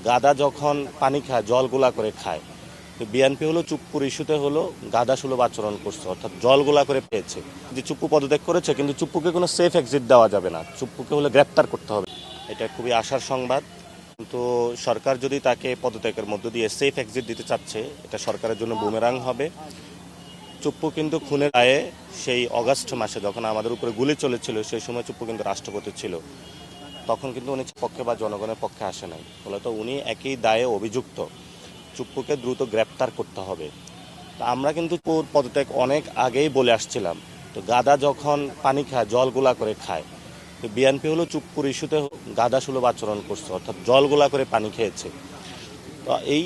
গাদা যখন পানি খায় জল গোলা করে খায়, তো বিএনপি হলো চুপ্পুর ইস্যুতে হলো গাদা সুলভ আচরণ করছে, অর্থাৎ জল গোলা করে পেয়েছে। যে চুপ্পু পদত্যাগ করেছে, কিন্তু চুপ্পুকে কোনো সেফ এক্সিট দেওয়া যাবে না, চুপ্পুকে হলে গ্রেপ্তার করতে হবে। এটা খুবই আশার সংবাদ। কিন্তু সরকার যদি তাকে পদত্যাগের মধ্য দিয়ে সেফ এক্সিট দিতে চাচ্ছে, এটা সরকারের জন্য বুমেরাং হবে। চুপ্পু কিন্তু খুনের দায়ে সেই অগাস্ট মাসে যখন আমাদের উপরে গুলি চলেছিল, সেই সময় চুপ্পু কিন্তু রাষ্ট্রপতি ছিল। তখন কিন্তু উনি পক্ষে বা জনগণের পক্ষে আসে নাই, ফলত উনি একই দায়ে অভিযুক্ত। চুপ্পুকে দ্রুত গ্রেপ্তার করতে হবে। তা আমরা কিন্তু পদত্যাগ অনেক আগেই বলে আসছিলাম। তো গাদা যখন পানি খায় জল গোলা করে খায়, তো বিএনপি হলো চুপ্পুর ইস্যুতে গাদা সুলভ আচরণ করছে, অর্থাৎ জল গোলা করে পানি খেয়েছে। তো এই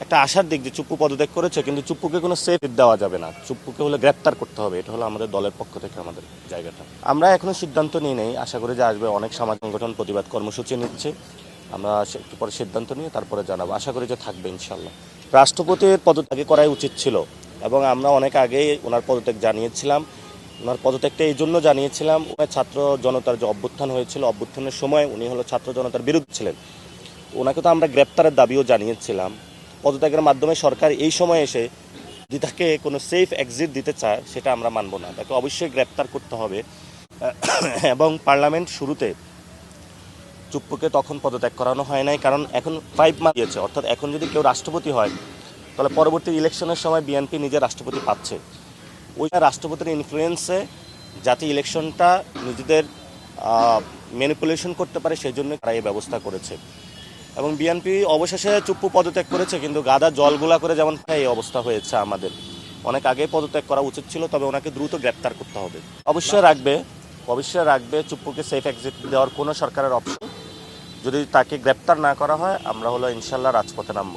একটা আশার দিক যে চুপ্পু পদত্যাগ করেছে, কিন্তু চুপ্পুকে কোনো সেফ দেওয়া যাবে না, চুপ্পুকে হলে গ্রেপ্তার করতে হবে। এটা হলো আমাদের দলের পক্ষ থেকে আমাদের জায়গাটা। আমরা এখনো সিদ্ধান্ত নিই নেই, আশা করি যে আসবে। অনেক সামাজিক সংগঠন প্রতিবাদ কর্মসূচি নিচ্ছে, আমরা একটু পরে সিদ্ধান্ত নিয়ে তারপরে জানাবো। আশা করি যে থাকবে ইনশাল্লাহ। রাষ্ট্রপতির পদত্যাগ করাই উচিত ছিল, এবং আমরা অনেক আগেই ওনার পদত্যাগ জানিয়েছিলাম। ওনার পদত্যাগটা এই জন্য জানিয়েছিলাম, ওনার ছাত্র জনতার যে অভ্যুত্থান হয়েছিল, অভ্যুত্থানের সময় উনি হলো ছাত্র জনতার বিরুদ্ধে ছিলেন। ওনাকে তো আমরা গ্রেপ্তারের দাবিও জানিয়েছিলাম। পদত্যাগের মাধ্যমে সরকার এই সময় এসে যদি তাকে কোনো সেফ এক্সিট দিতে চায়, সেটা আমরা মানব না, তাকে অবশ্যই গ্রেপ্তার করতে হবে। এবং পার্লামেন্ট শুরুতে চুপ্পুকে তখন পদত্যাগ করানো হয় নাই, কারণ এখন 5 মাস দিয়েছে। অর্থাৎ এখন যদি কেউ রাষ্ট্রপতি হয়, তাহলে পরবর্তী ইলেকশনের সময় বিএনপি নিজে রাষ্ট্রপতি পাচ্ছে। ওই রাষ্ট্রপতির ইনফ্লুয়েন্সে যাতে ইলেকশনটা নিজেদের ম্যানিপুলেশন করতে পারে, সেই জন্য তারা এই ব্যবস্থা করেছে। এবং বিএনপি অবশেষে চুপ্পু পদত্যাগ করেছে, কিন্তু গাদা জলগুলা করে যেমন এই অবস্থা হয়েছে আমাদের। অনেক আগে পদত্যাগ করা উচিত ছিল, তবে ওনাকে দ্রুত গ্রেপ্তার করতে হবে। অবশ্যই রাখবে চুপ্পুকে সেফ এক্সিট দেওয়ার কোনো সরকারের অপশন। যদি তাকে গ্রেপ্তার না করা হয়, আমরা হলো ইনশাল্লাহ রাজপথে নামব।